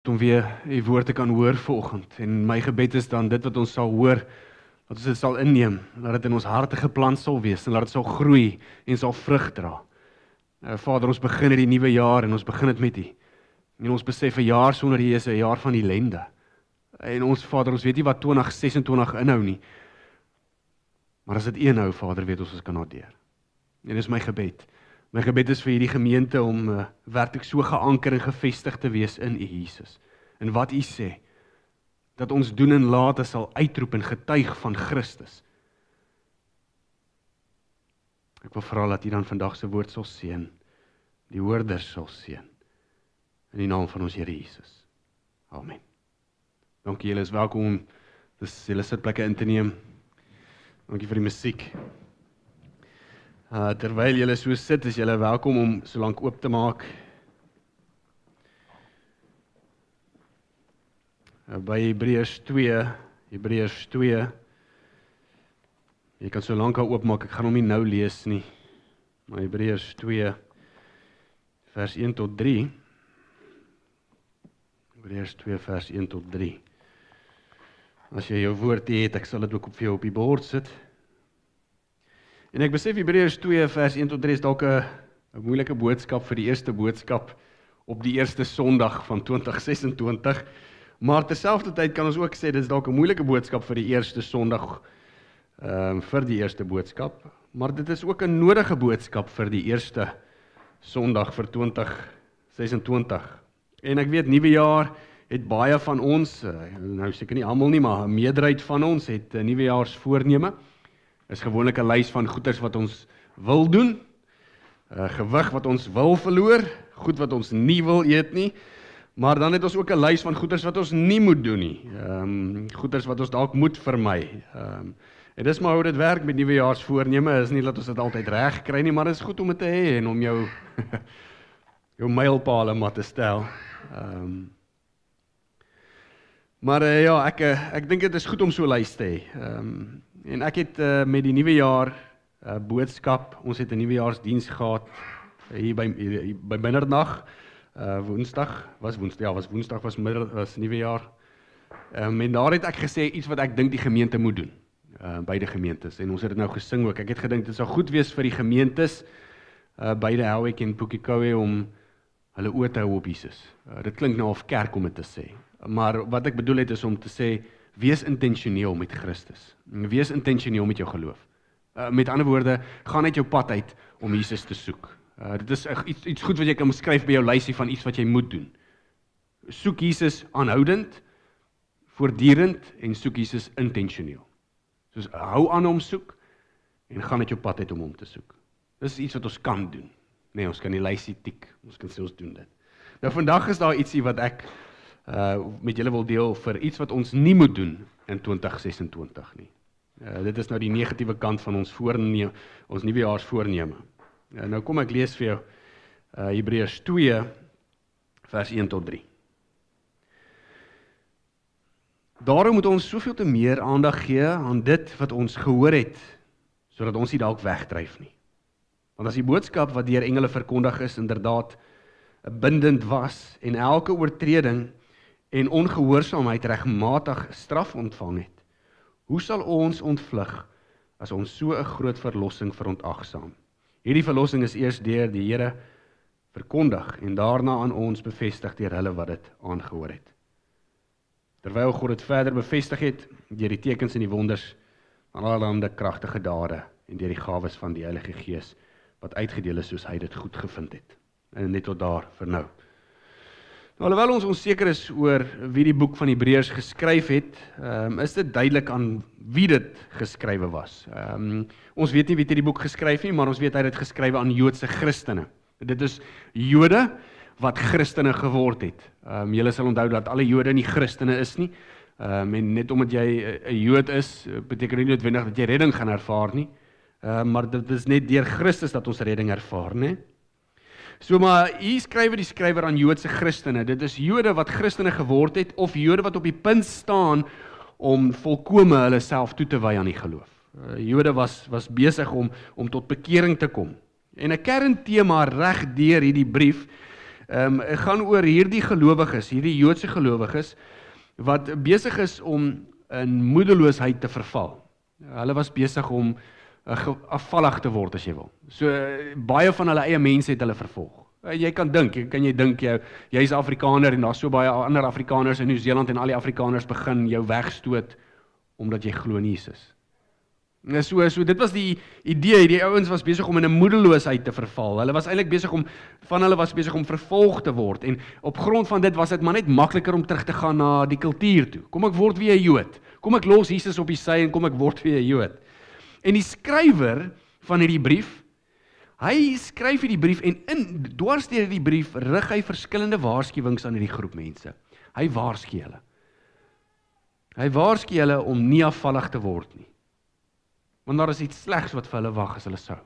om weer die woord te kan hoor vanoggend. En my gebed is dan dit wat ons sal hoor, dat ons dit sal inneem, dat dit in ons harte geplant sal wees en dat dit sal groei en sal vrug dra. Vader, ons begin hierdie nuwe jaar en ons begin dit met U. En ons besef 'n jaar sonder U is 'n jaar van ellende. En ons Vader, ons weet nie wat 2026 inhou nie. Maar as dit inhou, Vader, weet ons kan daardeur. En dis my gebed. My gebed is vir hierdie gemeente om werklik so geanker en gevestig te wees in U Jesus. En wat U sê, dat ons doen en late sal uitroep en getuig van Christus. Ek wil vra dat U dan vandag se woord sal seën, die hoorders sal seën, in die naam van ons Here Jesus. Amen. Dankie, julle is welkom om julle sitplekke in te neem. Dankie vir die musiek. Terwyl julle so sit, is julle welkom om so lank oop te maak. By Hebreërs 2, jy kan so lank al oopmaak, ek gaan hom nie nou lees nie, maar Hebreërs 2, vers 1 tot 3, Hebreërs 2, vers 1 tot 3, as jy jou woord het, ek sal dit ook vir jou op die bord sit. En ek besef Hebreërs 2 vers 1 tot 3 is dalk 'n moeilike boodskap vir die eerste boodskap op die eerste Sondag van 2026, maar terselfdertyd kan ons ook sê dit is dalk 'n moeilike boodskap vir die eerste Sondag vir die eerste boodskap, maar dit is ook 'n nodige boodskap vir die eerste Sondag vir 2026. En ek weet nuwe jaar het baie van ons, nou seker nie almal nie, maar 'n meerderheid van ons het 'n nuwejaarsvoorneme. Is gewoonlik 'n lys van goeders wat ons wil doen, gewig wat ons wil verloor, goed wat ons nie wil eet nie, maar dan het ons ook 'n lys van goeders wat ons nie moet doen nie, goeders wat ons dalk moet vermy. En dis maar hoe dit werk met nuwejaarsvoorneme, is nie dat ons dit altyd reg kry nie, maar dit is goed om dit te hê en om jou mylpale maar te stel. Maar ja, ek dink dit is goed om so 'n lys te hê. En ek het met die nuwe jaar boodskap, ons het 'n nuwejaarsdiens gehad hier by middernag, Woensdag was nuwe jaar. En daar het ek gesê iets wat ek dink die gemeente moet doen, beide gemeentes, en ons het dit nou gesing ook. Ek het gedink dit sal goed wees vir die gemeentes, beide Helwek en Pukekohe, om hulle oë te hou op Jesus. Dit klink nou of kerk om dit te sê, maar wat ek bedoel het is om te sê, wees intentioneel met Christus. Wees intentioneel met jou geloof. Met ander woorde, gaan uit jou pad uit om Jesus te soek. Dit is iets goed wat jy kan beskryf by jou lysie van iets wat jy moet doen. Soek Jesus aanhoudend, voortdurend en soek Jesus intentioneel. Soos hou aan hom soek en gaan uit jou pad uit om hom te soek. Dis iets wat ons kan doen. Nee, ons kan die lysie tik. Ons kan sê ons doen dit. Nou vandag is daar ietsie wat ek met julle wil deel vir iets wat ons nie moet doen in 2026 nie. Dit is nou die negatiewe kant van ons nuwejaarsvoorneme. Nou kom ek lees vir jou Hebreërs 2 vers 1 tot 3. Daarom moet ons soveel te meer aandag gee aan dit wat ons gehoor het, sodat ons nie dalk wegdryf nie. Want as die boodskap wat deur engele verkondig is inderdaad bindend was en elke oortreding en ongehoorsaamheid regmatig straf ontvang het, hoe sal ons ontvlug as ons so 'n groot verlossing verontagsaam? Hierdie verlossing is eers deur die Here verkondig en daarna aan ons bevestig deur hulle wat dit aangehoor het. Terwyl God dit verder bevestig het deur die tekens en die wonders aan allerlei kragtige dade en deur die gawes van die Heilige Gees wat uitgedeel is soos hy dit goed gevind het. En net tot daar vir nou. Alhoewel ons onseker is oor wie die boek van Hebreërs geskryf het, is dit duidelik aan wie dit geskrywe was. Ons weet nie wie het die boek geskryf nie, maar ons weet hy het dit geskrywe aan Joodse Christene. Dit is Jode wat Christene geword het. Julle sal onthou dat alle Jode nie Christene is nie, en net omdat jy 'n Jood is, beteken nie noodwendig dat jy redding gaan ervaar nie, maar dit is net deur Christus dat ons redding ervaar, né? So maar hier skryf die skrywer aan Joodse Christene. Dit is Jode wat Christene geword het, of Jode wat op die punt staan om volkome hulle self toe te wy aan die geloof. Jode was besig om tot bekering te kom. En 'n kerntema reg deur hierdie brief gaan oor hierdie gelowiges, hierdie Joodse gelowiges, wat besig is om in moedeloosheid te verval. Hulle was besig om afvallig te word, as jy wil. So, baie van hulle eie mense het hulle vervolg. Jy kan jy dink, jy is Afrikaner en daar so baie ander Afrikaners in Nieu-Seeland en al die Afrikaners begin jou wegstoot, omdat jy glo in Jesus. So dit was die idee, die ouens was besig om in 'n moedeloosheid te verval. Hulle was eintlik van hulle was besig om vervolg te word en op grond van dit was dit maar net makliker om terug te gaan na die kultuur toe. Kom ek word weer 'n Jood. Kom ek los Jesus op die sy en kom ek word weer 'n Jood. En die skrywer van hierdie brief, hy skryf hierdie brief en dwars deur hierdie brief rig hy verskillende waarskuwings aan hierdie groep mense. Hy waarsku hulle. Hy waarsku hulle om nie afvallig te word nie. Want daar is iets slegs wat vir hulle wag as hulle sou.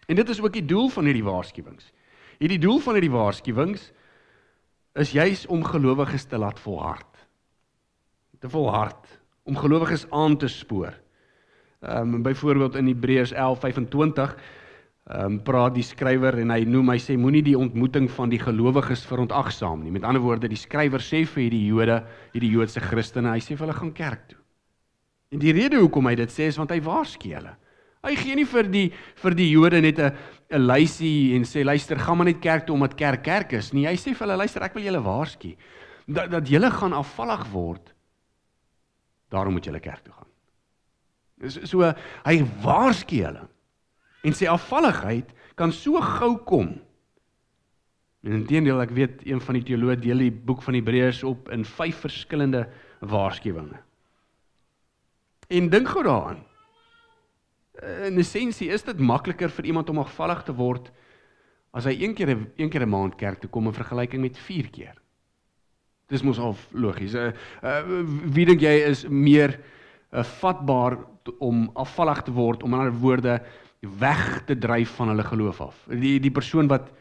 En dit is ook die doel van hierdie waarskuwings. Hierdie doel van hierdie waarskuwings is juis om gelowiges te laat volhard. Om gelowiges aan te spoor. Byvoorbeeld in Hebreërs 11:25 praat die skrywer en hy sê moenie die ontmoeting van die gelowiges verontagsaam nie. Met ander woorde, die skrywer sê vir hierdie Joodse Christene, hy sê vir hulle gaan kerk toe. En die rede hoekom hy dit sê is want hy waarsku hulle. Hy gee nie vir die Jode net 'n lysie en sê luister, gaan maar net kerk toe omdat kerk is nie. Hy sê vir hulle luister, ek wil julle waarsku dat julle gaan afvallig word. Daarom moet julle kerk toe gaan. So hy waarsku hulle en sê afvalligheid kan so gou kom. En inteendeel, ek weet een van die teoloë deel die boek van Hebreërs op in 5 verskillende waarskuwinge. En dink gou daaraan. In essensie is dit makliker vir iemand om afvallig te word as hy een keer 'n maand kerk toe kom in vergelyking met 4 keer. Dis mos al logies. Wie dink jy is meer vatbaar om afvallig te word, om in ander woorde weg te dryf van hulle geloof af? Die persoon wat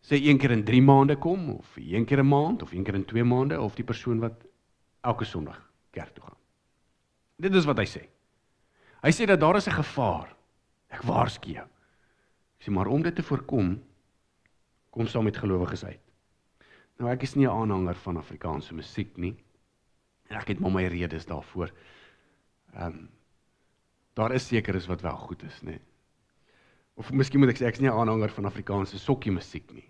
sê 1 keer in 3 maande kom, of 1 keer 'n maand, of 1 keer in 2 maande, of die persoon wat elke Sondag kerk toe gaan. Dit is wat hy sê. Hy sê dat daar is 'n gevaar. Ek waarsku jou. Ek sê maar om dit te voorkom, kom saam met gelowiges uit. Nou ek is nie 'n aanhanger van Afrikaanse musiek nie. En ek het maar my redes daarvoor. Daar is sekeres wat wel goed is, nee. Of miskien moet ek sê ek is nie 'n aanhanger van Afrikaanse sokkie musiek nie.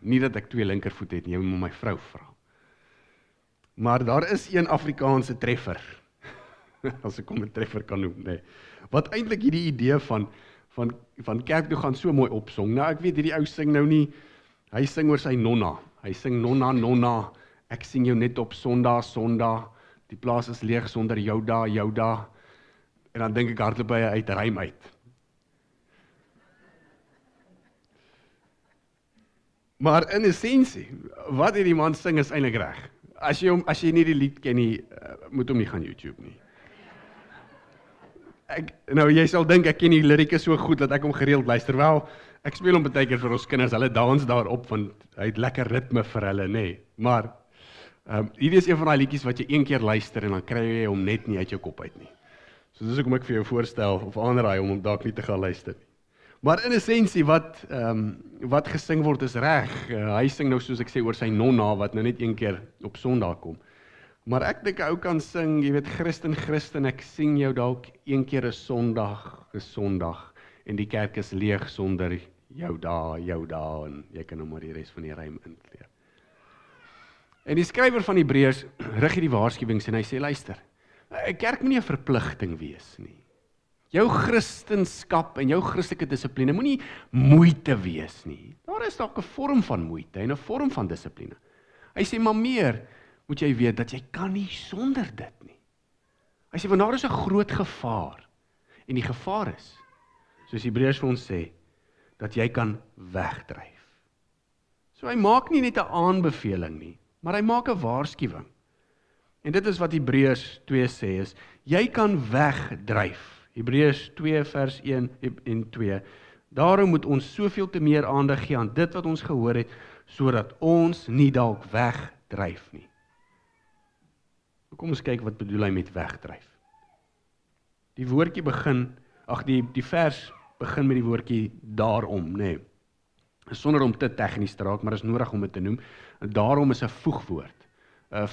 Nie dat ek 2 linkervoete het nie, jy moet my vrou vra. Maar daar is een Afrikaanse treffer. As ek hom 'n treffer kan noem, nee. Wat eintlik hierdie idee van kerk toe gaan so mooi opsong. Nou ek weet hierdie ou sing nou nie, hy sing oor sy nonna. Hy sing nonna, ek sien jou net op Sondag, die plaas is leeg sonder jou da. En dan dink ek hardloop hy uit rym uit. Maar in essensie, wat hierdie man sing is eintlik reg. As jy nie die lied ken nie, moet hom nie gaan YouTube nie. Jy sal dink ek ken die lirieke so goed dat ek hom gereeld luister. Wel, ek speel hom baie keer vir ons kinders, hulle dans daarop want hy het lekker ritme vir hulle, nê. Maar hierdie is een van daai liedjies wat jy 1 keer luister en dan kry jy hom net nie uit jou kop uit nie. So dis hoekom ek vir jou voorstel of aanraai om hom dalk nie te gaan luister nie. Maar in essensie wat gesing word is reg. Hy sing nou soos ek sê oor sy nonna wat nou net 1 keer op Sondag kom. Maar ek dink 'n ou kan sing, jy weet, Christen, ek sien jou dalk 1 keer 'n Sondag, en die kerk is leeg sonder jou da, en jy kan nou maar die res van die rym inkleer. En die skrywer van Hebreërs rig hierdie waarskuwings en hy sê, luister, 'n kerk moet nie 'n verpligting wees nie. Jou Christenskap en jou Christelike dissipline moenie moeite wees nie. Daar is dalk 'n vorm van moeite en 'n vorm van dissipline. Hy sê, maar meer moet jy weet dat jy kan nie sonder dit nie. Hy sê, want daar is 'n groot gevaar. En die gevaar is, soos Hebreërs vir ons sê, dat jy kan wegdryf. So hy maak nie net 'n aanbeveling nie, maar hy maak 'n waarskuwing. En dit is wat Hebreërs 2 sê is, jy kan wegdryf. Hebreërs 2 vers 1 en 2. Daarom moet ons soveel te meer aandag gee aan dit wat ons gehoor het, sodat ons nie dalk wegdryf nie. Kom ons kyk wat bedoel hy met wegdryf. Die woordjie begin, die vers begin met die woordjie daarom, nê. sonder om te tegnies te raak, maar is nodig om dit te noem. Daarom is 'n voegwoord. 'n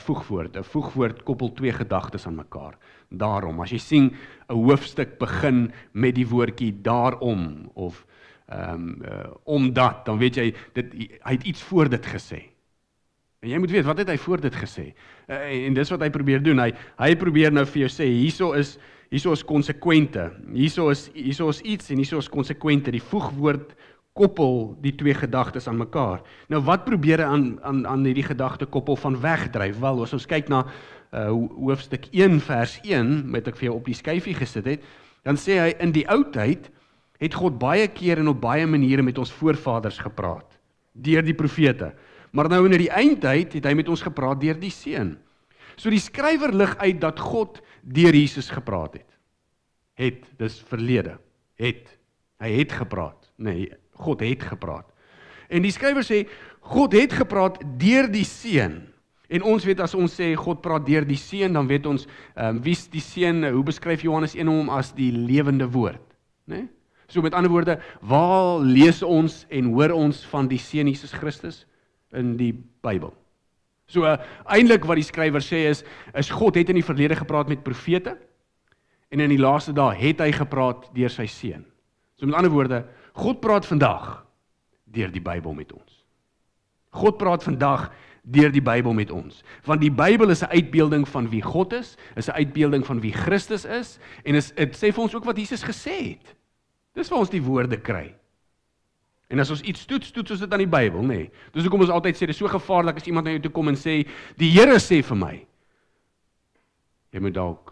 voegwoord koppel twee gedagtes aan mekaar. Daarom, as jy sien 'n hoofstuk begin met die woordjie daarom of omdat, dan weet jy hy het iets voor dit gesê. En jy moet weet, wat het hy voor dit gesê? En dis wat hy probeer doen. Hy probeer nou vir jou sê, hierso is konsekwente. Hierso is iets en hierso is konsekwente. Die voegwoord koppel die twee gedagtes aan mekaar. Nou wat probeer hy aan hierdie gedagte koppel van wegdryf? Wel, as ons kyk na hoofstuk 1 vers 1, wat ek vir jou op die skyfie gesit het, dan sê hy, in die ou tyd het God baie keer en op baie maniere met ons voorvaders gepraat, deur die profete. Maar nou in die eindtyd het hy met ons gepraat deur die Seun. So die skrywer lig uit dat God deur Jesus gepraat het. Dis verlede. Hy het gepraat. Nee, God het gepraat. En die skrywer sê, God het gepraat deur die Seun. En ons weet, as ons sê, God praat deur die Seun, dan weet ons, wie's die Seun, hoe beskryf Johannes 1 hom as die lewende woord? Nee? So met ander woorde, waar lees ons en hoor ons van die Seun Jesus Christus? In die Bybel. So eintlik wat die skrywer sê is God het in die verlede gepraat met profete, en in die laaste dae het hy gepraat deur sy Seun. So met ander woorde, God praat vandag deur die Bybel met ons. God praat vandag deur die Bybel met ons. Want die Bybel is 'n uitbeelding van wie God is 'n uitbeelding van wie Christus is, en dit sê vir ons ook wat Jesus gesê het. Dis waar ons die woorde kry. En as ons iets toets ons dit aan die Bybel, nee. Dis hoekom ons altyd sê, dit is so gevaarlik as iemand na jou toe kom en sê, die Here sê vir my, jy moet dalk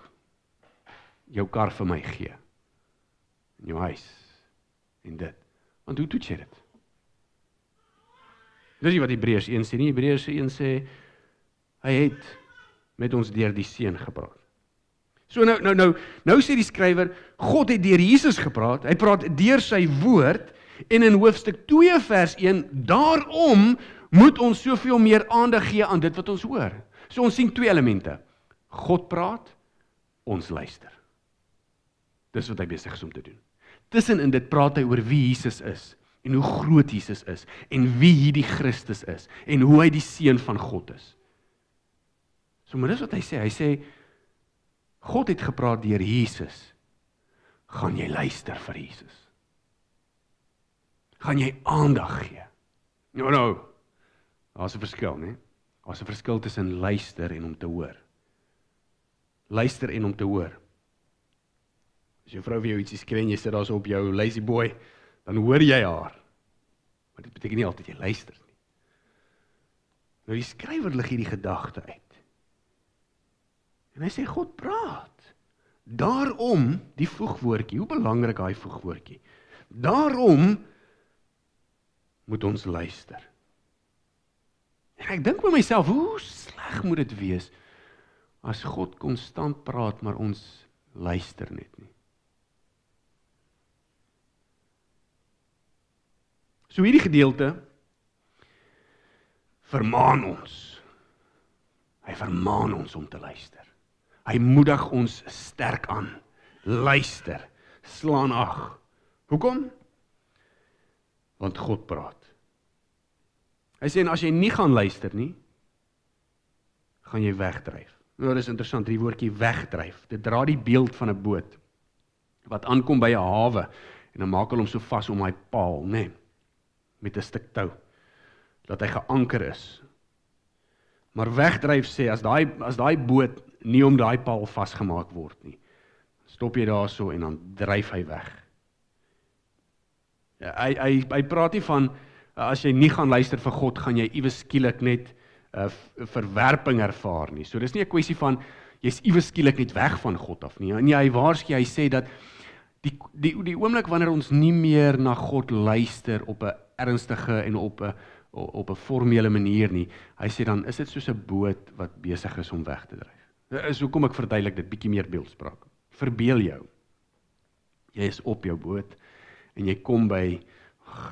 jou kar vir my gee, en jou huis, en dit. Want hoe toets jy dit? Dis nie wat Hebreërs 1 sê nie. Hebreërs 1 sê, hy het met ons deur die Seun gepraat. So nou sê die skrywer, God het deur Jesus gepraat, hy praat deur sy woord, en in hoofstuk 2 vers 1, daarom moet ons soveel meer aandag gee aan dit wat ons hoor. So ons sien twee elemente. God praat, ons luister. Dis wat hy besig is om te doen. Tussenin dit praat hy oor wie Jesus is, en hoe groot Jesus is, en wie hierdie Christus is, en hoe hy die Seun van God is. So maar dis wat hy sê, God het gepraat deur Jesus, gaan jy luister vir Jesus? Gaan jy aandag gee? Nou, daar's 'n verskil, né? Daar's 'n verskil tussen luister en om te hoor. Luister en om te hoor. As jou vrou vir jou ietsie skree en jy sit daar so op jou lazy boy, dan hoor jy haar. Maar dit beteken nie altyd jy luister nie. Nou die skrywer lig hierdie gedagte uit. En hy sê, God praat. Daarom, die voegwoordjie, hoe belangrik daai voegwoordjie. Daarom moet ons luister. En ek dink by myself, hoe sleg moet dit wees, as God konstant praat, maar ons luister net nie. So hierdie gedeelte vermaan ons. Hy vermaan ons om te luister. Hy moedig ons sterk aan. Luister, slaan ag. Hoekom? Want God praat. Hy sê, en as jy nie gaan luister nie, gaan jy wegdryf. Nou, dit is interessant, die woordjie wegdryf. Dit dra die beeld van 'n boot, wat aankom by 'n hawe, en dan maak hulle hom so vas om hy paal, nee, met 'n stuk tou, dat hy geanker is. Maar wegdryf sê, as daai boot nie om daai paal vasgemaak word nie, stop jy daar so, en dan dryf hy weg. Ja, hy praat nie van, as jy nie gaan luister vir God, gaan jy iewes skielik net verwerping ervaar nie. So dis nie 'n kwessie van, jy's iewes skielik net weg van God af nie. Nee, hy waarsku, hy sê dat, die oomblik wanneer ons nie meer na God luister, op 'n ernstige en op 'n formele manier nie, hy sê dan, is dit soos 'n boot, wat besig is om weg te dryf. Is hoekom ek verduidelik dit, bietjie meer beeldspraak. Verbeel jou, jy is op jou boot, en jy kom by,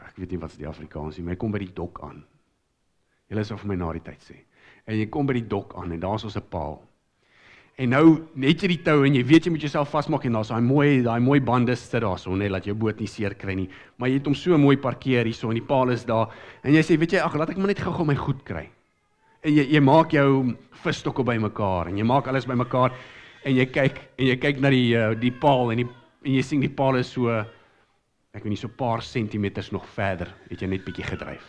ek weet nie wat is die Afrikaans nie, maar jy kom by die dok aan. Julle sal vir my na die tyd sê. En jy kom by die dok aan, en daar is ons 'n paal. En nou net jy die tou en jy weet jy moet jouself vasmaak en daar's daai mooi bande sit daarso, net laat jou boot nie seer kry nie. Maar jy het hom so mooi parkeer hierso en die paal is daar en jy sê weet jy ag laat ek maar net gou my goed kry. En jy maak jou visstokke bymekaar en jy maak alles bymekaar en jy kyk na die paal en jy sien die paal is so ek weet nie so paar sentimeters nog verder, het jy net bietjie gedryf.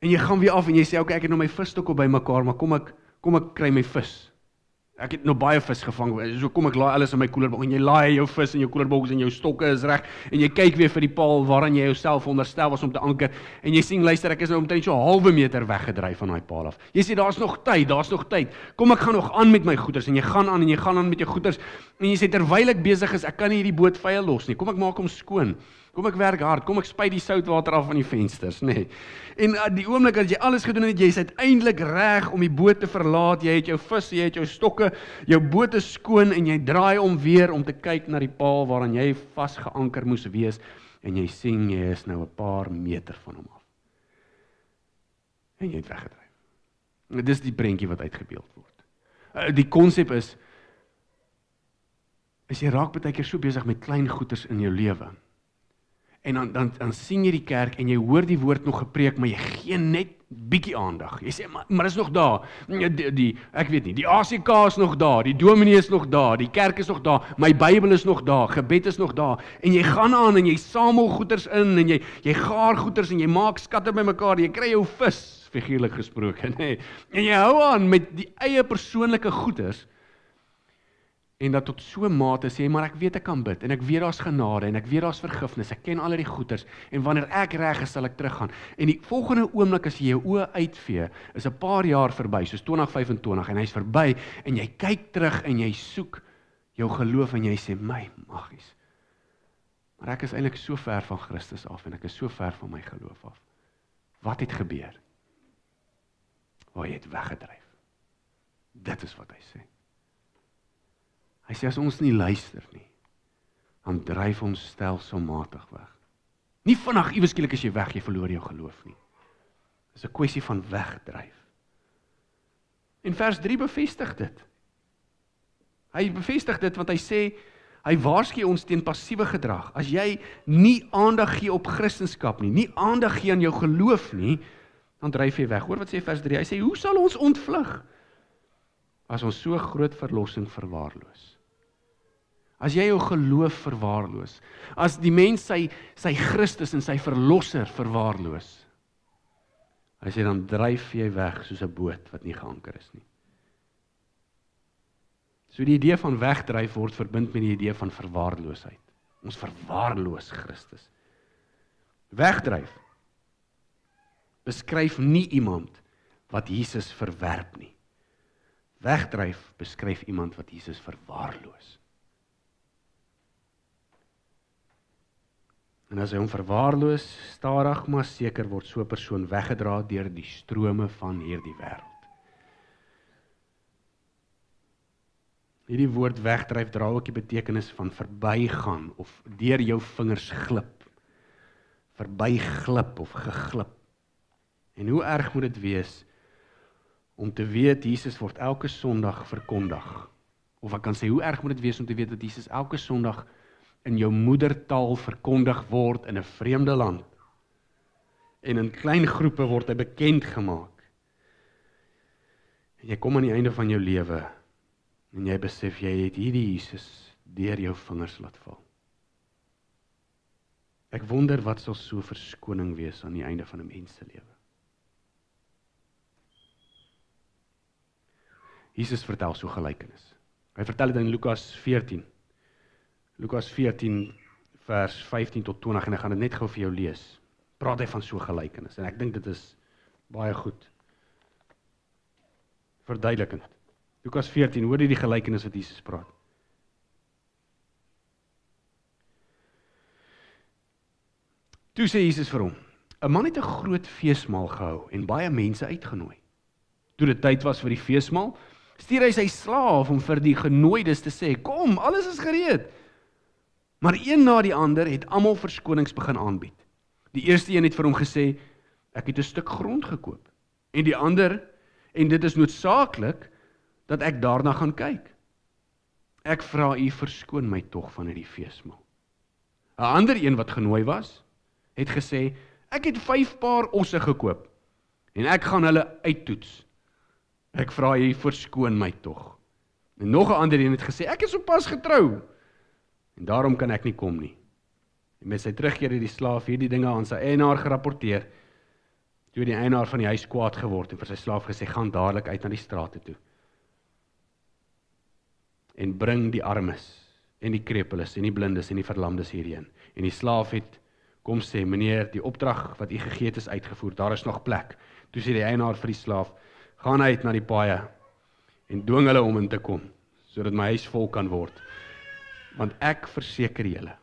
En jy gaan weer af en jy sê okay, ek het nou my visstokke bymekaar, maar kom ek kry my vis. Ek het nou baie vis gevang, so kom ek laai alles in my koelerbox, en jy laai jou vis in jou koelerbox, en jou stokke is reg, en jy kyk weer vir die paal waaraan jy jouself onderstel was om te anker, en jy sien, luister, ek is nou omtrent so 1/2 meter weggedryf van daai paal af. Jy sê, daar's nog tyd, kom ek gaan nog aan met my goeders, en jy gaan aan met jou goeders, en jy sê, terwyl ek besig is, ek kan nie hierdie boot vuil los nie, kom ek maak hom skoon, kom ek werk hard, kom ek spuit die soutwater af van die vensters, nee. En die oomblik dat jy alles gedoen het, jy is uiteindelik reg om die boot te verlaat, jy het jou vis, jy het jou stokke, jou boot is skoon en jy draai om weer om te kyk na die paal waaraan jy vasgeanker moes wees en jy sien jy is nou 'n paar meter van hom af. En jy het weggedryf. Dis die prentjie wat uitgebeeld word. Die konsep is jy raak baie keer so besig met klein goeders in jou lewe. En dan sien jy die kerk en jy hoor die woord nog gepreek, maar jy gee net bietjie aandag. Jy sê, maar is nog daar. Ek weet nie, die ACK is nog daar, die dominee is nog daar, die kerk is nog daar, my Bybel is nog daar, gebed is nog daar. En jy gaan aan en jy samel goeders in en jy gaar goeders en jy maak skatte bymekaar, jy kry jou vis, figuurlik gesproke, nee. En jy hou aan met die eie persoonlike goeders. En dat tot so 'n mate sê, maar ek weet ek kan bid, en ek weet daar's genade, en ek weet daar's vergifnis, ek ken al die goeders, en wanneer ek reg is, sal ek teruggaan. En die volgende oomblik as jy jou oë uitvee, is 'n paar jaar verby, soos 2025, en hy's verby, en jy kyk terug, en jy soek jou geloof, en jy sê, my magies, maar ek is eintlik so ver van Christus af, en ek is so ver van my geloof af. Wat het gebeur? Jy het weggedryf. Dit is wat hy sê. Hy sê, as ons nie luister nie, dan dryf ons stelselmatig weg. Nie vinnig, iewes skielik as jy weg, jy verloor jou geloof nie. Dit is 'n kwessie van wegdryf. En vers 3 bevestig dit. Hy bevestig dit, want hy sê, hy waarsku ons teen passiewe gedrag. As jy nie aandag gee op Christendom nie aandag gee aan jou geloof nie, dan dryf jy weg. Hoor wat sê vers 3, hy sê, hoe sal ons ontvlug, as ons so groot verlossing verwaarloos? As jy jou geloof verwaarloos, as die mens sy Christus en sy verlosser verwaarloos, hy sê, dan dryf jy weg soos 'n boot wat nie geanker is nie. So die idee van wegdryf word verbind met die idee van verwaarloosheid. Ons verwaarloos Christus. Wegdryf beskryf nie iemand wat Jesus verwerp nie. Wegdryf beskryf iemand wat Jesus verwaarloos. En as hy hom verwaarloos, stadig maar seker word so 'n persoon weggedra deur die strome van hierdie wêreld. Hierdie woord wegdryf dra ook die betekenis van verbygaan of deur jou vingers glip. Verbyglip of geglip. En hoe erg moet dit wees om te weet Jesus word elke Sondag verkondig. Of ek kan sê, hoe erg moet dit wees om te weet dat Jesus elke Sondag in jou moedertaal verkondig word in 'n vreemde land. En in klein groepe word hy bekend gemaak. En jy kom aan die einde van jou lewe en jy besef jy het hierdie Jesus deur jou vingers laat val. Ek wonder wat sal so verskoning wees aan die einde van 'n mens se lewe. Jesus vertel so gelykenis. Hy vertel dit in Lukas 14. Lukas 14 vers 15 tot 20 en ek gaan dit net gou vir jou lees. Praat hy van so gelykenis en ek dink dit is baie goed verduidelikend. Lukas 14, hoor jy die gelykenis wat Jesus praat? Toe sê Jesus vir hom, 'n man het 'n groot feesmaal gehou en baie mense uitgenooi. Toe dit tyd was vir die feesmaal, stuur hy sy slaaf om vir die genooides te sê, kom, alles is gereed. Maar een na die ander het almal verskonings begin aanbied. Die eerste een het vir hom gesê, ek het 'n stuk grond gekoop. En die ander, en dit is noodsaaklik, dat ek daarna gaan kyk. Ek vra u verskoon my tog van hierdie feesmaal. 'n Ander een wat genooi was, het gesê, ek het 5 paar osse gekoop, en ek gaan hulle uittoets. Ek vra u verskoon my tog. En nog 'n ander een het gesê, ek is sopas getrou, en daarom kan ek nie kom nie. En met sy terugkeer het die slaaf hierdie dinge aan sy eienaar gerapporteer. Toe het die eienaar van die huis kwaad geword en vir sy slaaf gesê, gaan dadelik uit na die strate toe. En bring die armes, en die krepeles, en die blindes, en die verlamdes hierheen. En die slaaf het kom sê, meneer, die opdrag wat u gegee het is uitgevoer, daar is nog plek. Toe sê die eienaar vir die slaaf, gaan uit na die paaie, en dwing hulle om in te kom, sodat my huis vol kan word. Want ek verseker julle,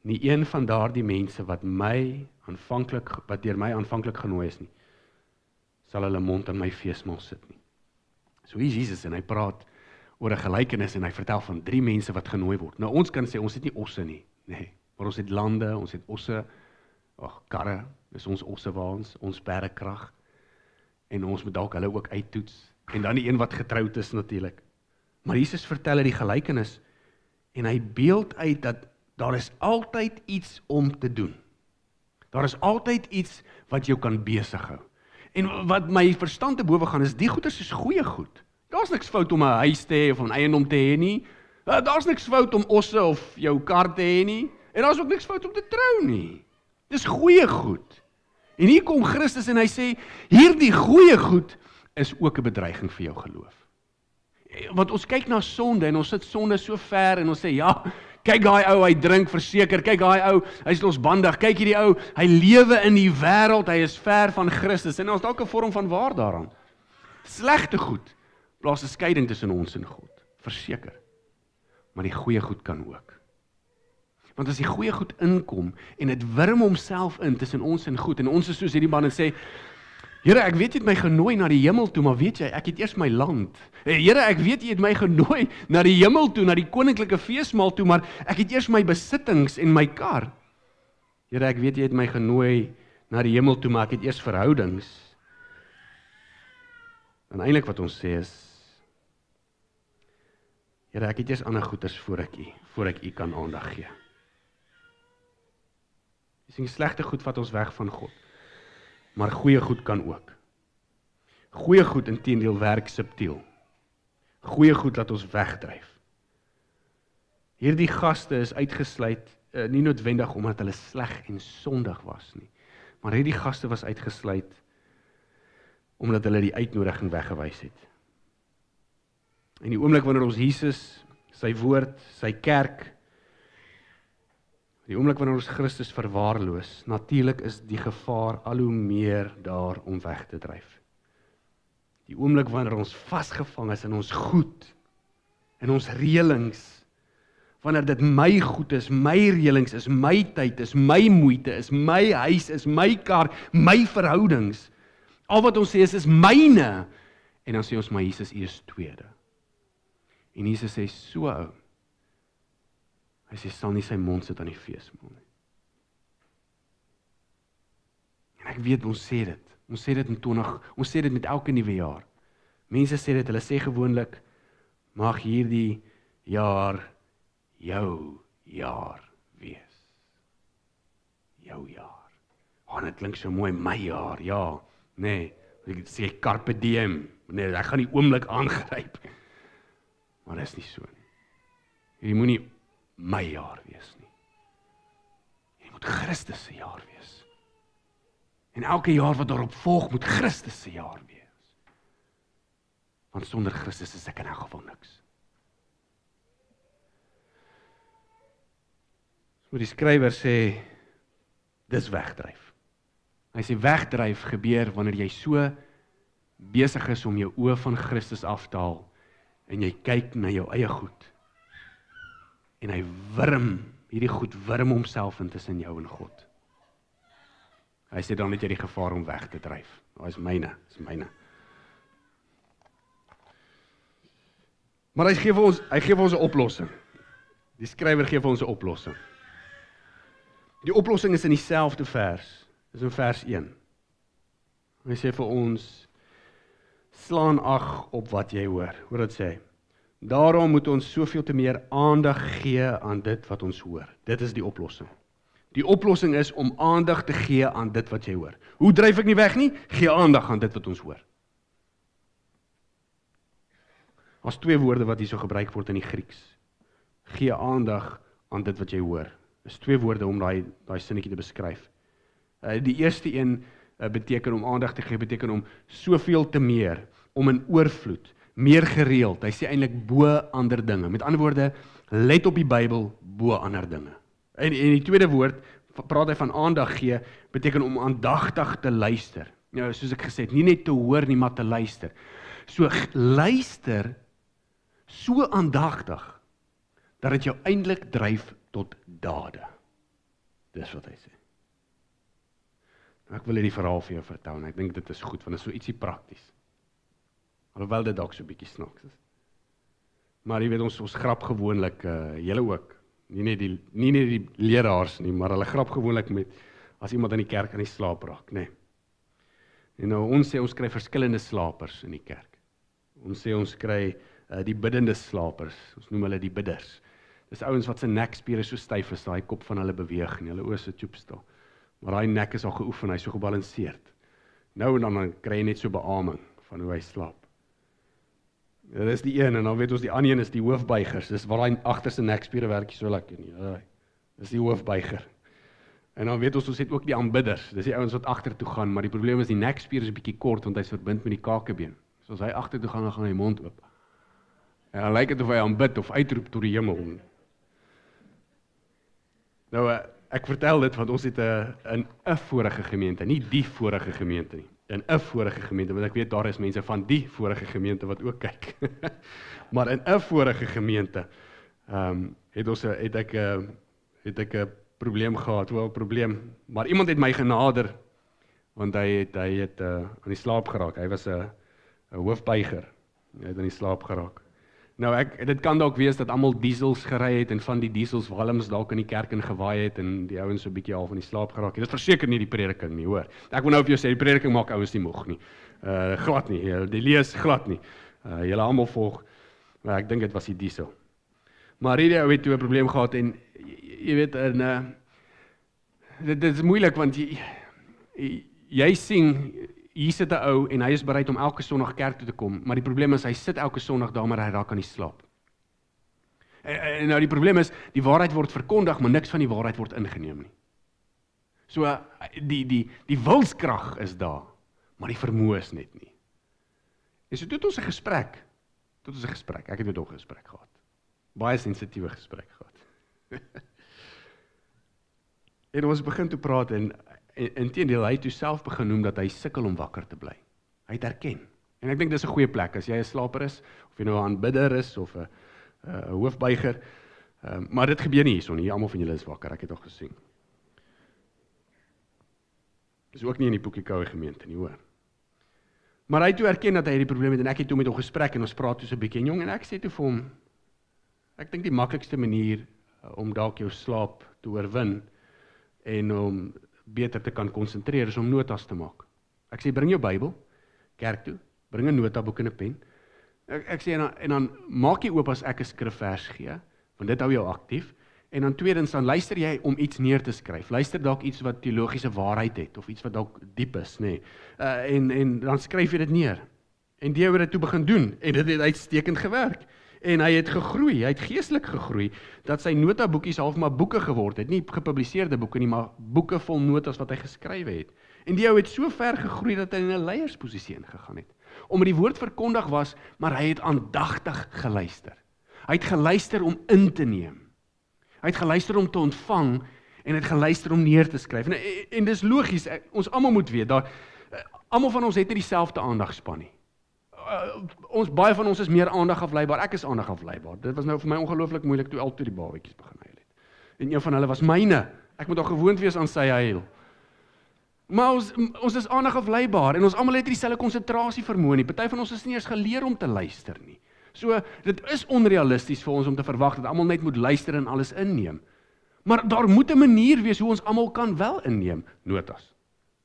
nie een van daardie mense wat deur my aanvanklik genooi is nie, sal hulle mond aan my feesmaal sit nie. So hier is Jesus en hy praat oor 'n gelykenis en hy vertel van 3 mense wat genooi word. Nou ons kan sê, ons het nie osse nie, nee, maar ons het lande, ons het osse, karre, dis ons ossewaans, ons perdekrag, en ons moet dalk hulle ook uittoets, en dan die een wat getroud is natuurlik. Maar Jesus vertel die gelykenis, en hy beeld uit dat daar is altyd iets om te doen. Daar is altyd iets wat jou kan besighou. En wat my verstand te bowe gaan is, die goeders is goeie goed. Daar's niks fout om 'n huis te hê of 'n eiendom te hê nie. Daar's niks fout om osse of jou kar te hê nie. En daar's ook niks fout om te trou nie. Dis goeie goed. En hier kom Christus en hy sê, hierdie goeie goed is ook 'n bedreiging vir jou geloof. Want ons kyk na sonde en ons sit sonde so ver en ons sê, ja, kyk daai ou, hy drink verseker, kyk daai ou, hy's losbandig, kyk hierdie ou, hy lewe in die wêreld, hy is ver van Christus, en ons dalk 'n vorm van waar daaraan. Slegte goed plaas 'n skeiding tussen ons en God, verseker. Maar die goeie goed kan ook. Want as die goeie goed inkom, en dit wurm homself in tussen ons en goed, en ons is soos hierdie man en sê, Here, ek weet jy het my genooi na die hemel toe, maar weet jy, ek het eers my land. Here, ek weet jy het my genooi na die hemel toe, na die koninklike feesmaal toe, maar ek het eers my besittings en my kar. Here, ek weet jy het my genooi na die hemel toe, maar ek het eers verhoudings. En eintlik wat ons sê is, Here, ek het eers ander goeders voor ek u kan aandag gee. Jy sien, slegte goed vat ons weg van God. Maar goeie goed kan ook. Goeie goed inteendeel werk subtiel. Goeie goed laat ons wegdryf. Hierdie gaste is uitgesluit, nie noodwendig omdat hulle sleg en sondig was nie, maar hierdie gaste was uitgesluit omdat hulle die uitnodiging weggewys het. En die oomblik wanneer ons Jesus, sy woord, sy kerk, die oomblik wanneer ons Christus verwaarloos, natuurlik is die gevaar al hoe meer daar om weg te dryf. Die oomblik wanneer ons vasgevang is in ons goed, in ons reëlings, wanneer dit my goed is, my reëlings is, my tyd is, my moeite is, my huis is, my kar, my verhoudings, al wat ons sê is myne, en dan sê ons maar Jesus is tweede. En Jesus sê so ou, hy sê, sal nie sy mond sit aan die feesmaal nie. En ek weet, ons sê dit in 20, ons sê dit met elke nuwe jaar. Mense sê dit, hulle sê gewoonlik, mag hierdie jaar jou jaar wees. Jou jaar. Dit klink so mooi, my jaar, ja. Nee, ek sê carpe diem, nee, ek gaan die oomblik aangryp. Maar dit is nie so nie. Jy moet nie my jaar wees nie. Jy moet Christus se jaar wees. En elke jaar wat daarop volg, moet Christus se jaar wees. Want sonder Christus is ek in elk geval niks. So die skrywer sê, dis wegdryf. Hy sê wegdryf gebeur wanneer jy so besig is om jou oë van Christus af te haal, en jy kyk na jou eie goed, en hy hierdie goed wurm homself in tussen jou en God. Hy sê dan het jy die gevaar om weg te dryf. Dit is myne. Maar hy gee vir ons 'n oplossing. Die skrywer gee vir ons 'n oplossing. Die oplossing is in dieselfde vers. Dis in vers 1. Hy sê vir ons, Slaan ag op wat jy hoor. Hoor dit sê. Daarom moet ons soveel te meer aandag gee aan dit wat ons hoor. Dit is die oplossing. Die oplossing is om aandag te gee aan dit wat jy hoor. Hoe dryf ek nie weg nie? Gee aandag aan dit wat ons hoor. Daar's 2 woorde wat hier so gebruik word in die Grieks. Gee aandag aan dit wat jy hoor. Dis 2 woorde om daai sinnetjie te beskryf. Die eerste een beteken om aandag te gee, beteken om soveel te meer, om in oorvloed, meer gereeld. Hy sê eintlik bo ander dinge. Met ander woorde, let op die Bybel bo ander dinge. En die tweede woord, praat hy van aandag gee, beteken om aandagtig te luister. Nou, soos ek gesê het, nie net te hoor nie, maar te luister. So luister so aandagtig, dat dit jou eintlik dryf tot dade. Dis wat hy sê. Ek wil hierdie verhaal vir jou vertel, en ek dink dit is goed, want dit is so ietsie prakties. Alhoewel dit dalk so 'n bietjie snaaks is. Maar jy weet, ons grap gewoonlik, julle ook, nie net die leraars nie, maar hulle grap gewoonlik met, as iemand in die kerk aan die slaap raak, nee. En nou, ons sê, ons kry verskillende slapers in die kerk. Ons sê, ons kry die biddende slapers, ons noem hulle die bidders. Dis ouens wat se nekspiere so styf is, daai kop van hulle beweeg nie, hulle oë se tjoep stil. Maar daai nek is al geoefen, hy is so gebalanseerd. Nou en dan kry jy net so beaming van hoe hy slaap. Dit is die een, en dan weet ons die ander een is die hoofbuigers, dis waar hy agterste nekspiere werk so lekker nie. Dis die hoofbuiger. En dan weet ons het ook die aanbidders, dis die ouens wat agter toe gaan, maar die probleem is die nekspier is 'n bietjie kort, want hy is verbind met die kakebeen. So as hy agter toe gaan, dan gaan hy mond oop. En dan lyk dit of hy aanbid of uitroep tot die hemel. Nou, ek vertel dit, want ons het 'n vorige gemeente, nie die vorige gemeente nie, 'n vorige gemeente, want ek weet daar is mense van die vorige gemeente wat ook kyk. Maar in 'n vorige gemeente het ek 'n probleem gehad, maar iemand het my genader, want hy het aan die slaap geraak, hy was 'n hoofbuiger, hy het aan die slaap geraak. Nou, dit kan dalk wees dat almal diesels gery het, en van die diesels walms dalk in die kerk in gewaai het, en die ouens so 'n bietjie al van die slaap geraak het. Dit verseker nie die prediking nie, hoor. Ek wil nou vir jou sê, die prediking maak ouens nie moeg nie. Glad nie, die lees glad nie. Julle almal volg, maar ek dink dit was die diesel. Maar hierdie ou het toe 'n probleem gehad, en jy weet, dit is moeilik, want jy sien, hier sit 'n ou, en hy is bereid om elke Sondag kerk toe te kom, maar die probleem is, hy sit elke Sondag daar, maar hy raak aan die slaap. En nou die probleem is, die waarheid word verkondig, maar niks van die waarheid word ingeneem nie. So, die wilskrag is daar, maar die vermoë is net nie. En so het ons 'n gesprek, ek het met hom 'n gesprek gehad, baie sensitiewe gesprek gehad. En ons begin te praat, en inteendeel, hy het toe self begin noem dat hy sukkel om wakker te bly. Hy het erken. En ek dink dis 'n goeie plek, as jy 'n slaper is, of jy nou 'n aanbidder is, of 'n hoofbuiger, maar dit gebeur nie hierson nie, almal van julle is wakker, ek het al gesien. Dis ook nie in die Boekie-Koue gemeente nie, hoor. Maar hy het toe erken dat hy hierdie probleem het, en ek het toe met hom gesprek, en ons praat toe so 'n bietjie, en jong, en ek sê toe vir hom, ek dink die maklikste manier om dalk jou slaap te oorwin, en om beter te kan konsentreer, is om notas te maak. Ek sê, bring jou Bybel, kerk toe, bring 'n notaboek en 'n pen. Ek sê, en dan maak jy oop as ek 'n skrifvers gee, want dit hou jou aktief, en dan tweedens, dan luister jy om iets neer te skryf. Luister dalk iets wat teologiese waarheid het, of iets wat dalk diep is, nee. En dan skryf jy dit neer. En die ou het dit toe begin doen, en dit het uitstekend gewerk. En hy het gegroei, hy het geestelik gegroei, dat sy notaboekies half maar boeke geword het, nie gepubliseerde boeke nie, maar boeke vol notas wat hy geskrywe het. En die ou het so ver gegroei, dat hy in 'n leiersposisie ingegaan het. Omdat die woord verkondig was, maar hy het aandagtig geluister. Hy het geluister om in te neem. Hy het geluister om te ontvang, en hy het geluister om neer te skryf. En dis logies, ons almal moet weet, almal van ons het nie dieselfde aandagspan nie. Baie van ons is meer aandagafleibaar, ek is aandagafleibaar. Dit was nou vir my ongelooflik moeilik toe al toe die babatjies begin huil het. En een van hulle was myne. Ek moet al gewoond wees aan sy huil. Maar ons is aandagafleibaar, en ons almal het dieselfde konsentrasie vermoë nie. Party van ons is nie eens geleer om te luister nie. So, dit is onrealisties vir ons om te verwag dat almal net moet luister en alles inneem. Maar daar moet 'n manier wees hoe ons almal kan wel inneem. Notas.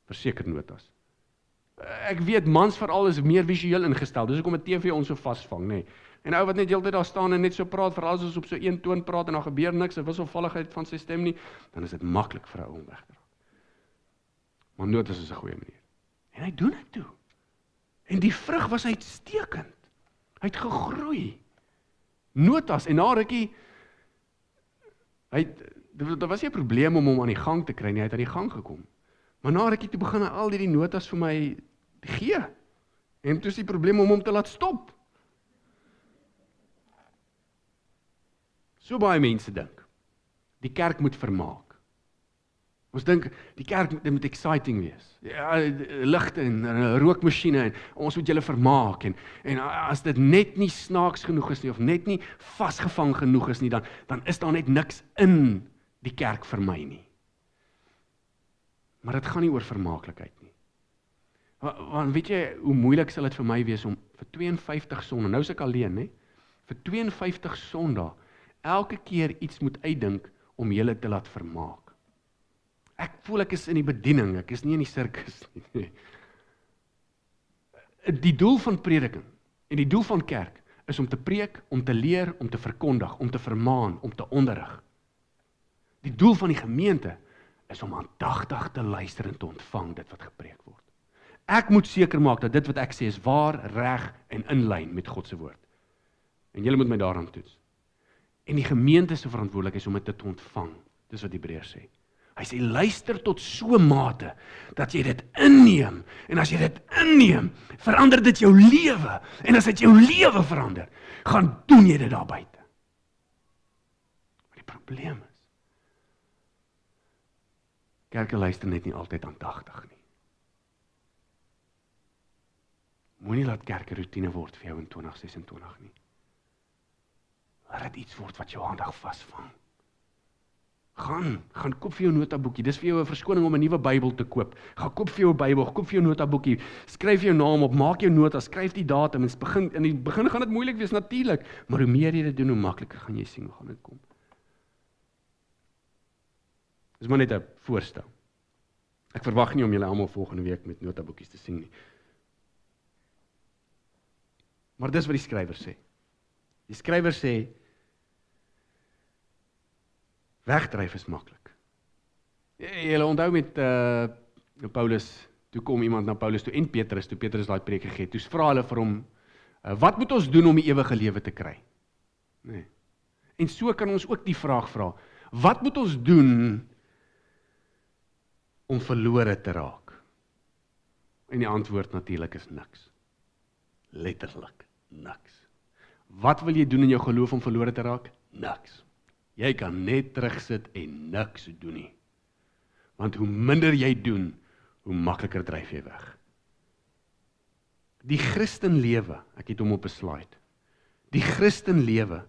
Verseker notas. Ek weet, mans veral is meer visueel ingestel, dis hoekom 'n TV ons so vasvang, nê. En ou wat net heeltyd daar staan en net so praat, veral as ons op so een toon praat en daar gebeur niks, 'n wisselvalligheid van sy stem nie, dan is dit maklik vir 'n ou om weg te raak. Maar notas is 'n goeie manier. En hy doen dit toe. En die vrug was uitstekend. Hy het gegroei. Notas, en na rukkie, daar was nie 'n probleem om hom aan die gang te kry nie, hy het aan die gang gekom. Maar na rukkie toe begin hy al die notas vir my gee. En toe is die probleem om hom te laat stop. So baie mense dink, die kerk moet vermaak. Ons dink, die kerk moet exciting wees. Ja, ligte en 'n rookmasjiene en ons moet julle vermaak. En as dit net nie snaaks genoeg is nie, of net nie vasgevang genoeg is nie, dan is daar net niks in die kerk vir my nie. Maar dit gaan nie oor vermaaklikheid nie. Want weet jy, hoe moeilik sal dit vir my wees om vir 52 sondae, nou is ek alleen, né? Vir 52 sondae, elke keer iets moet uitdink om julle te laat vermaak. Ek voel ek is in die bediening, ek is nie in die sirkus nie. Die doel van prediking en die doel van kerk is om te preek, om te leer, om te verkondig, om te vermaan, om te onderrig. Die doel van die gemeente is om aandagtig te luister en te ontvang dit wat gepreek word. Ek moet seker maak dat dit wat ek sê is waar, reg en in lyn met God se woord. En julle moet my daaraan toets. En die gemeente se verantwoordelikheid is om dit te ontvang. Dis wat Hebreërs sê. Hy sê, luister tot so mate, dat jy dit inneem, en as jy dit inneem, verander dit jou lewe, en as dit jou lewe verander, gaan doen jy dit daar buite. Maar die probleem is, kerke luister net nie altyd aandagtig nie. Moenie laat kerk 'n roetine word vir jou in 2026 nie. Laat dit iets word wat jou aandag vasvang. Gaan koop vir jou notaboekie, dis vir jou 'n verskoning om 'n nuwe Bybel te koop. Gaan koop vir jou 'n Bybel, koop vir jou notaboekie, skryf jou naam op, maak jou notas, skryf die datum, en in die begin gaan dit moeilik wees natuurlik, maar hoe meer jy dit doen, hoe makliker gaan jy sien hoe gaan dit kom. Dis maar net 'n voorstel. Ek verwag nie om julle almal volgende week met notaboekies te sien nie. Maar dis wat die skrywer sê. Die skrywer sê, wegdryf is maklik. Julle onthou met Paulus, toe kom iemand na Paulus toe en Petrus, toe Petrus daai preek gegee het, toe vra hulle vir hom, wat moet ons doen om die ewige lewe te kry? Nee. En so kan ons ook die vraag vra, wat moet ons doen om verlore te raak? En die antwoord natuurlik is niks. Letterlik, niks. Wat wil jy doen in jou geloof om verlore te raak? Niks. Jy kan net terugsit en niks doen nie. Want hoe minder jy doen, hoe makliker dryf jy weg. Die Christenlewe, ek het hom op 'n slide. Die Christenlewe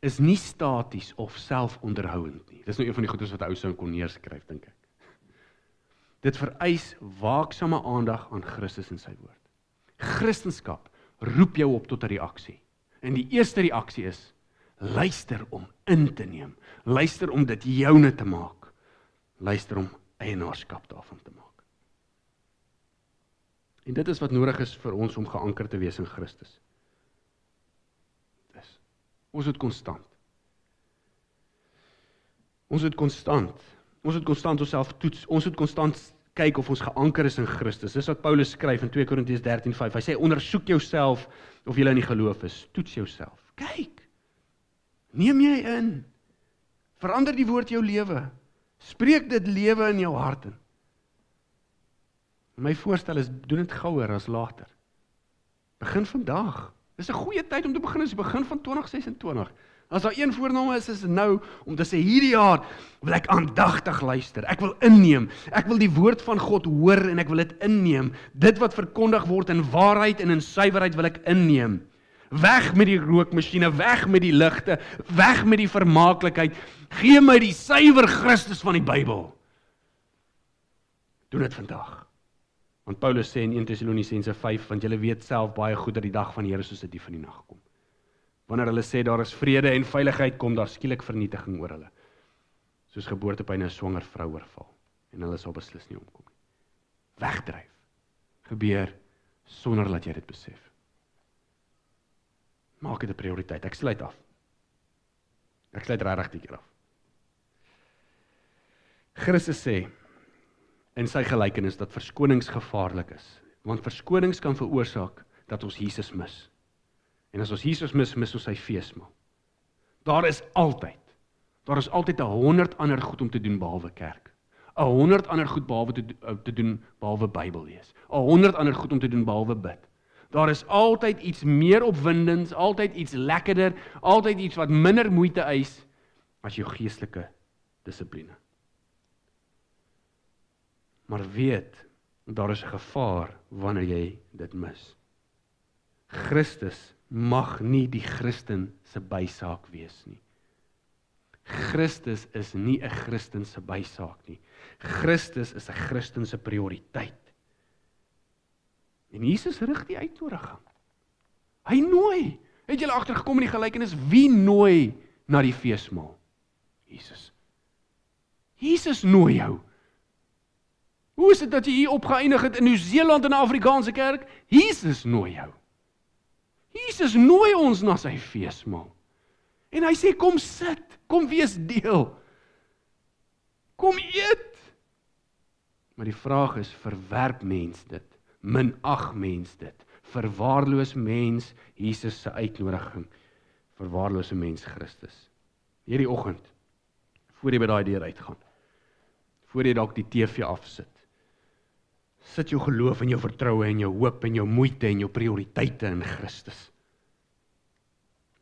is nie staties of selfonderhoudend nie. Dis nou een van die goedes wat ou Sou kon neerskryf, dink ek. Dit vereis waaksame aandag aan Christus en sy woord. Christenskap roep jou op tot 'n reaksie. En die eerste reaksie is, luister om in te neem. Luister om dit joune te maak. Luister om eienaarskap daarvan te maak. En dit is wat nodig is vir ons om geanker te wees in Christus. Ons moet konstant. Ons moet konstant onsself toets. Ons moet konstant kyk of ons geanker is in Christus. Dis wat Paulus skryf in 2 Korintiërs 13:5. Hy sê, ondersoek jouself of jy in die geloof is. Toets jouself. Kyk. Neem jy in. Verander die woord jou lewe. Spreek dit lewe in jou hart in. My voorstel is, doen dit gouer as later. Begin vandag. Dis 'n goeie tyd om te begin, is die begin van 2026. As daar een voorname is nou om te sê, hierdie jaar wil ek aandagtig luister, ek wil inneem, ek wil die woord van God hoor en ek wil dit inneem. Dit wat verkondig word in waarheid en in suiwerheid wil ek inneem. Weg met die rookmasjiene, weg met die ligte, weg met die vermaaklikheid. Gee my die suiwer Christus van die Bybel. Doen dit vandag. Want Paulus sê in 1 Tessalonisense 5, want julle weet self baie goed dat die dag van die Here soos 'n dief in die nag kom. Wanneer hulle sê daar is vrede en veiligheid, kom daar skielik vernietiging oor hulle. Soos geboortepyn 'n swanger vrou oorval. En hulle sal beslis nie omkom nie. Wegdryf. gebeur sonder dat jy dit besef. Maak dit 'n prioriteit. Ek sluit af. Ek sluit regtig die keer af. Christus sê in sy gelykenis dat verskonings gevaarlik is, want verskonings kan veroorsaak dat ons Jesus mis. En as ons Jesus mis, mis ons sy feesmaal. Daar is altyd 100 ander goed om te doen behalwe kerk. 100 ander goed behalwe te doen behalwe Bybel lees. 100 ander goed om te doen behalwe bid. Daar is altyd iets meer opwindends, altyd iets lekkerder, altyd iets wat minder moeite eis as jou geestelike dissipline. Maar weet, daar is 'n gevaar wanneer jy dit mis. Christus mag nie die Christen se bysaak wees nie. Christus is nie 'n Christen se bysaak nie. Christus is 'n Christen se prioriteit. En Jesus rig die uitnodiging. Hy nooi. Het julle agtergekom in die gelykenis, wie nooi na die feesmaal? Jesus. Jesus nooi jou. Hoe is dit dat jy hier opgeëindig het in Nieu-Seeland in 'n Afrikaanse kerk? Jesus nooi jou. Jesus nooi ons na sy feesmaal. En hy sê, kom sit, kom wees deel. Kom eet. Maar die vraag is, verwerp mens dit? Minag mens dit? Verwaarloos mens Jesus se uitnodiging? Verwaarloos mens Christus? Hierdie oggend, voor jy by daai deur uitgaan, voor jy dalk die TV afsit, sit jou geloof en jou vertroue en jou hoop en jou moeite en jou prioriteite in Christus.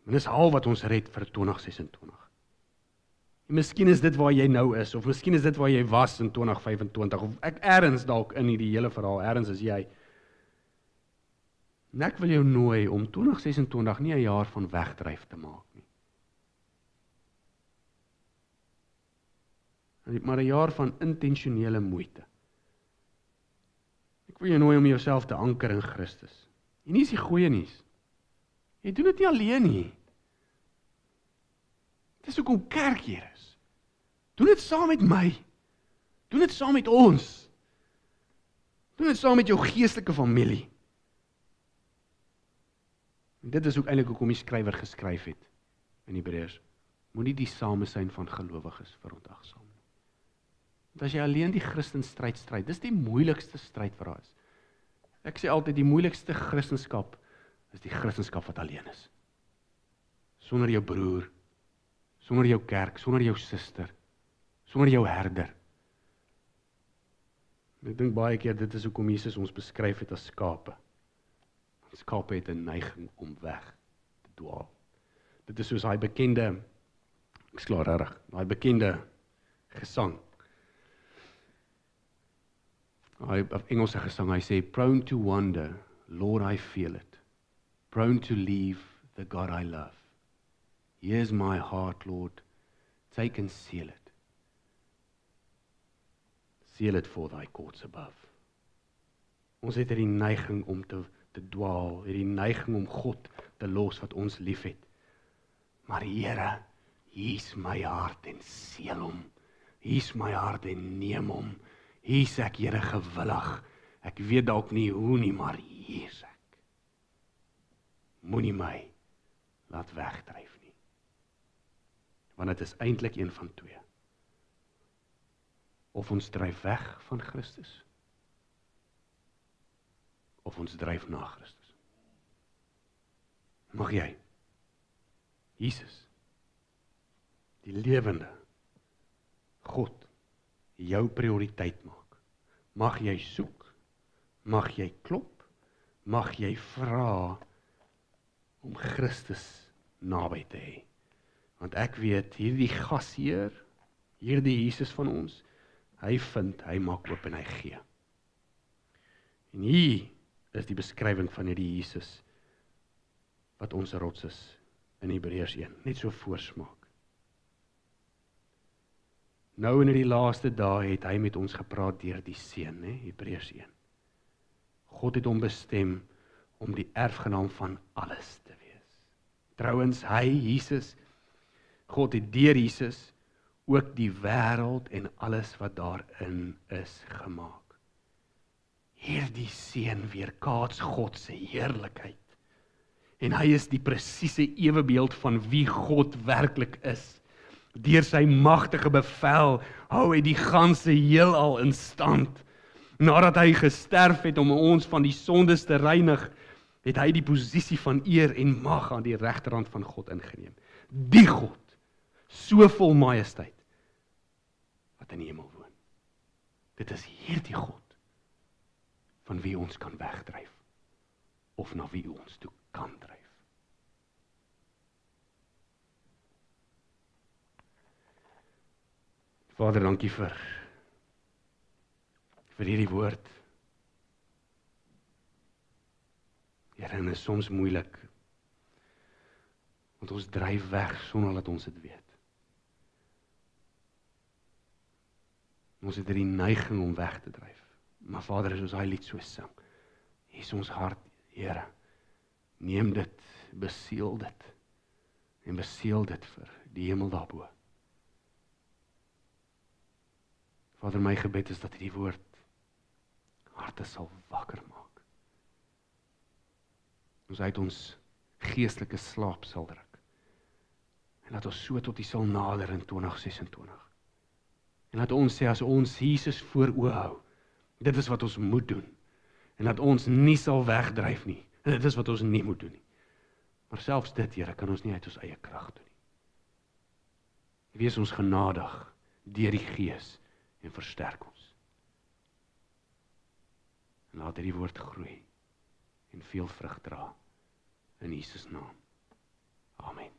En dis al wat ons red vir 2026. En miskien is dit waar jy nou is, of miskien is dit waar jy was in 2025, of ek ergens dalk in die hele verhaal, ergens is jy. En ek wil jou nooi om 2026 nie 'n jaar van wegdryf te maak nie. Maar 'n jaar van intentionele moeite. Ek wil jou nooi om jouself te anker in Christus. En nie is die goeie nuus. Jy doen dit nie alleen nie. Dis hoekom kerk hier is. Doen dit saam met my. Doen dit saam met ons. Doen dit saam met jou geestelike familie. En dit is ook eintlik hoekom die skrywer geskryf het in Hebreërs. Moenie die samesyn van gelowiges verontagsaam nie. Want as jy alleen die Christen stryd, dis die moeilikste stryd vir haar is. Ek sê altyd die moeilikste Christenskap is die Christenskap wat alleen is. Sonder jou broer, sonder jou kerk, sonder jou suster, sonder jou herder. Ek dink baie keer dit is hoekom Jesus ons beskryf het as skape. Skape het 'n neiging om weg te dwaal. Dit is soos daai bekende, ek sklaar reg, daai bekende gesang. Daai Engelse gesang, hy sê, prone to wander, Lord I feel it. Prone to leave the God I love. Here's my heart, Lord, take and seal it. Seal it for thy courts above. Ons het hierdie neiging om te dwaal, hierdie neiging om God te los wat ons lief het. Maar Here, hier's my hart en seël hom. Hier's my hart en neem hom. Hier's ek, Here, gewillig. Ek weet dalk nie hoe nie, maar hier's ek. Moenie my laat wegdryf nie. Want dit is eintlik een van twee. Of ons dryf weg van Christus, of ons dryf na Christus. Mag jy, Jesus, die lewende God, jou prioriteit maak. Mag jy soek, mag jy klop, mag jy vra om Christus naby te hê. Want ek weet, hierdie gasheer, hierdie Jesus van ons, hy vind, hy maak oop en hy gee. En hier is die beskrywing van hierdie Jesus, wat ons rots is, in Hebreërs 1, net so voorsmaak. Nou in die laaste dae het hy met ons gepraat deur die Seun, Hebreërs 1. God het hom bestem om die erfgenaam van alles te wees. Trouwens, hy, Jesus, God het deur Jesus ook die wêreld en alles wat daarin is gemaak. hierdie seun weerkaats God se heerlikheid. En hy is die presiese ewebeeld van wie God werklik is. Deur sy magtige bevel hou hy die ganse heelal in stand. Nadat hy gesterf het om ons van die sondes te reinig, het hy die posisie van eer en mag aan die regterhand van God ingeneem. Die God, so vol majesteit, wat in die hemel woon. Dit is hierdie God, van wie ons kan wegdryf, of na wie ons toe kan dryf. Vader, dankie vir hierdie woord. Here, en is soms moeilik, want ons dryf weg sonder dat ons dit weet. Ons het die neiging om weg te dryf. Maar Vader, as ons daai lied so sing, hier is ons hart, Here, neem dit, beseël dit, en beseël dit vir die hemel daarbo. Vader, my gebed is dat die woord harte sal wakker maak. Ons uit ons geestelike slaap sal druk. En dat ons so tot U sal nader in 2026. En dat ons sê, as ons Jesus voor oë hou, dit is wat ons moet doen. En dat ons nie sal wegdryf nie. Dit is wat ons nie moet doen nie. Maar selfs dit, Here, kan ons nie uit ons eie krag doen nie. Wees ons genadig deur die Gees en versterk ons. En laat hierdie woord groei en veel vrug dra in Jesus naam. Amen.